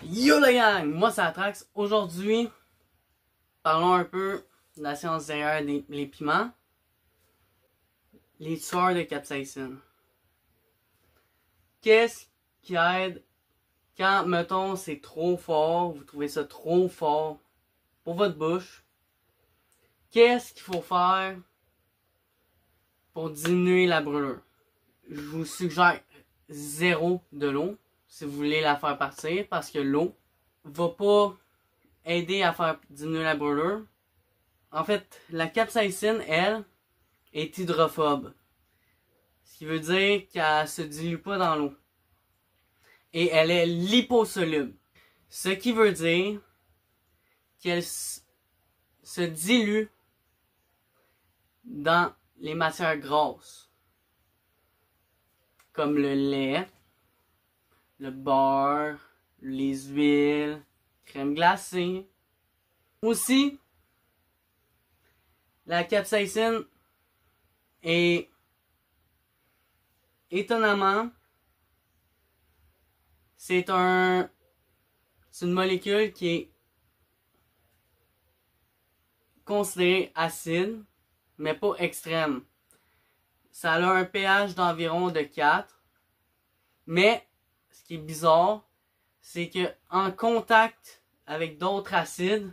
Yo la gang, moi c'est Atrax. Aujourd'hui, parlons un peu de la science derrière les piments. Les tueurs de capsaïcine. Qu'est-ce qui aide quand, mettons, c'est trop fort, vous trouvez ça trop fort pour votre bouche? Qu'est-ce qu'il faut faire pour diminuer la brûlure? Je vous suggère zéro de l'eau si vous voulez la faire partir parce que l'eau va pas aider à faire diminuer la brûlure. En fait, la capsaïcine, elle, est hydrophobe. Ce qui veut dire qu'elle se dilue pas dans l'eau. Et elle est liposoluble. Ce qui veut dire qu'elle se dilue dans les matières grasses. Comme le lait, le beurre, les huiles, crème glacée. Aussi, la capsaïcine est étonnamment, c'est une molécule qui est considérée acide, mais pas extrême. Ça a un pH d'environ de 4. Mais, ce qui est bizarre, c'est que en contact avec d'autres acides,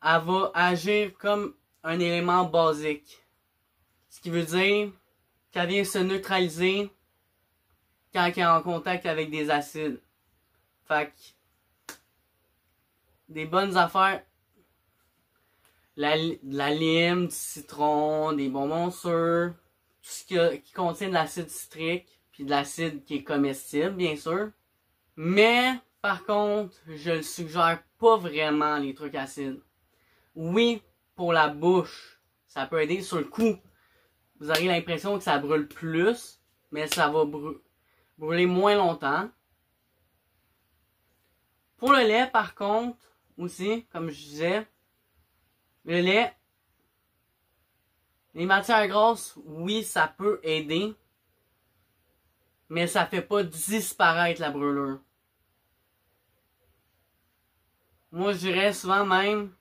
elle va agir comme un élément basique. Ce qui veut dire qu'elle vient se neutraliser quand elle est en contact avec des acides. Fait que, des bonnes affaires, de la lime, du citron, des bonbons sûrs, tout ce qui contient de l'acide citrique, puis de l'acide qui est comestible, bien sûr. Mais, par contre, je le suggère pas vraiment, les trucs acides. Oui, pour la bouche, ça peut aider sur le coup. Vous aurez l'impression que ça brûle plus, mais ça va brûler moins longtemps. Pour le lait, par contre, aussi, comme je disais, le lait, les matières grasses, oui, ça peut aider, mais ça fait pas disparaître la brûlure. Moi, je dirais souvent même,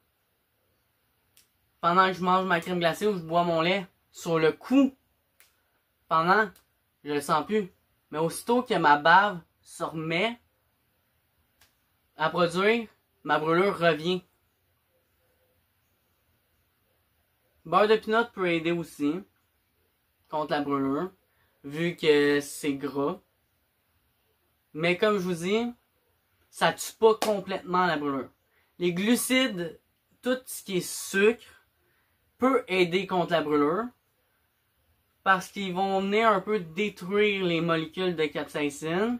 pendant que je mange ma crème glacée ou je bois mon lait, sur le coup, pendant, je le sens plus. Mais aussitôt que ma bave se remet à produire, ma brûlure revient. Beurre de pinot peut aider aussi contre la brûlure, vu que c'est gras. Mais comme je vous dis, ça tue pas complètement la brûlure. Les glucides, tout ce qui est sucre, peut aider contre la brûlure, parce qu'ils vont venir un peu détruire les molécules de capsaïcine,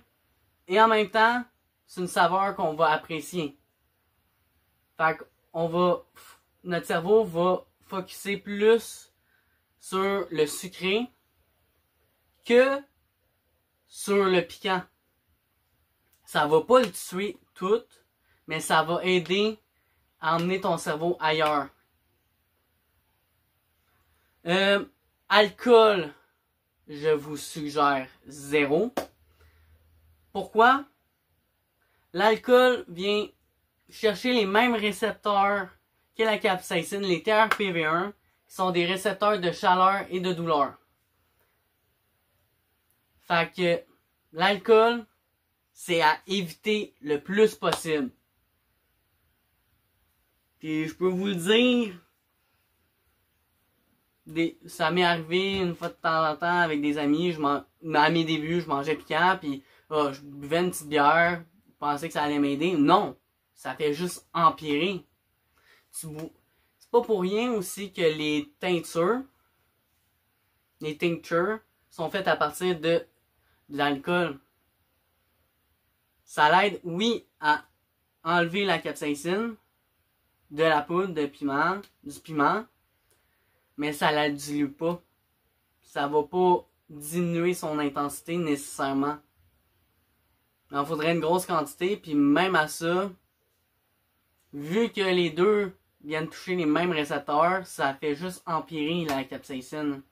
et en même temps, c'est une saveur qu'on va apprécier. Fait notre cerveau va focusser plus sur le sucré que sur le piquant. Ça va pas le tuer tout, mais ça va aider à emmener ton cerveau ailleurs. Alcool, je vous suggère zéro. Pourquoi? L'alcool vient chercher les mêmes récepteurs que la capsaïcine, les TRPV1, qui sont des récepteurs de chaleur et de douleur. Fait que l'alcool, c'est à éviter le plus possible. Puis je peux vous le dire, ça m'est arrivé une fois de temps en temps avec des amis, à mes débuts, je mangeais piquant, puis je buvais une petite bière, je pensais que ça allait m'aider. Non, ça fait juste empirer. C'est pas pour rien aussi que les tinctures sont faites à partir de l'alcool. Ça l'aide, oui, à enlever la capsaïcine de la poudre de piment, du piment, mais ça la dilue pas. Ça va pas diminuer son intensité nécessairement. Il en faudrait une grosse quantité, puis même à ça, vu que les deux viennent toucher les mêmes récepteurs, ça fait juste empirer la capsaïcine.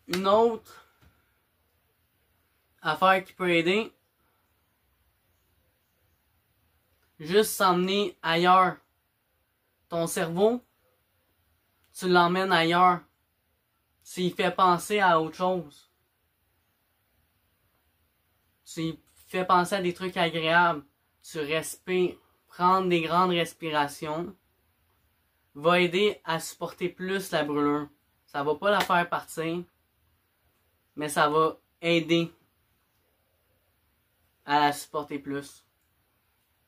Une autre affaire qui peut aider, juste s'emmener ailleurs. Ton cerveau, tu l'emmènes ailleurs. Tu y fais penser à autre chose. Tu y fais penser à des trucs agréables. Tu respires. Prendre des grandes respirations va aider à supporter plus la brûlure. Ça va pas la faire partir, mais ça va aider à la supporter plus.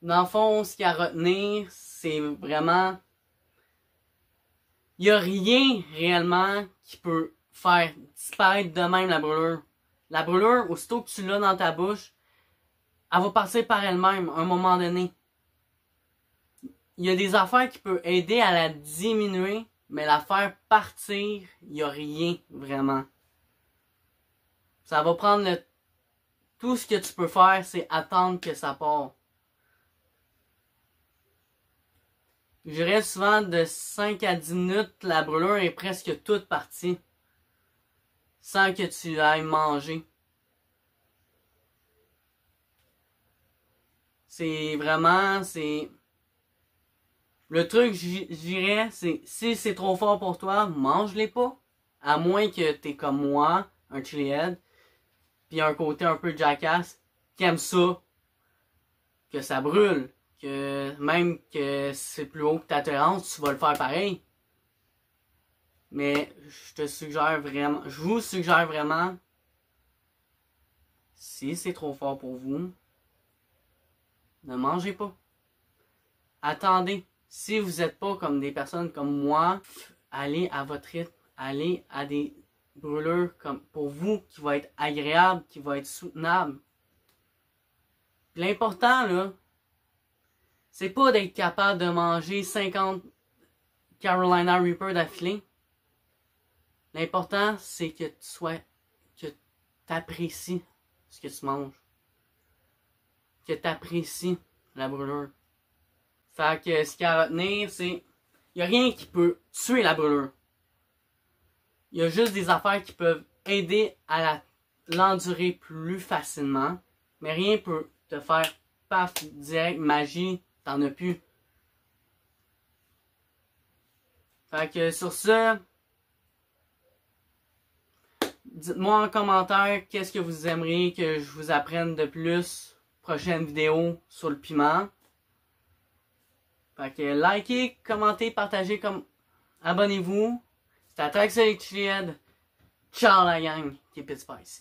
Dans le fond, ce qu'il y a à retenir, c'est vraiment... Il n'y a rien réellement qui peut faire disparaître de même la brûlure. La brûlure, aussitôt que tu l'as dans ta bouche, elle va partir par elle-même à un moment donné. Il y a des affaires qui peuvent aider à la diminuer, mais la faire partir, il n'y a rien vraiment. Ça va prendre le... Tout ce que tu peux faire, c'est attendre que ça parte. Je dirais souvent de 5 à 10 minutes, la brûlure est presque toute partie. Sans que tu ailles manger. C'est vraiment, c'est... Le truc, je dirais, c'est si c'est trop fort pour toi, mange-les pas. À moins que t'es comme moi, un chilihead, puis un côté un peu jackass, qui aime ça, que ça brûle, que même que c'est plus haut que ta tolérance, tu vas le faire pareil. Mais je vous suggère vraiment, si c'est trop fort pour vous, ne mangez pas. Attendez. Si vous n'êtes pas comme des personnes comme moi, allez à votre rythme. Allez à des brûlures comme pour vous qui va être agréable, qui va être soutenable. L'important, là, c'est pas d'être capable de manger 50 Carolina Reaper d'affilée. L'important, c'est que tu apprécies ce que tu manges. Que tu apprécies la brûlure. Fait que ce qu'il y a à retenir, c'est... Il n'y a rien qui peut tuer la brûlure. Il y a juste des affaires qui peuvent aider à l'endurer plus facilement. Mais rien peut te faire paf, direct, magie, t'en as plus. Fait que sur ce, dites-moi en commentaire qu'est-ce que vous aimeriez que je vous apprenne de plus. Prochaine vidéo sur le piment. Fait que likez, commentez, partagez, abonnez-vous. C'était Attaque sur les Chiliheads. Ciao la gang, keep it spicy.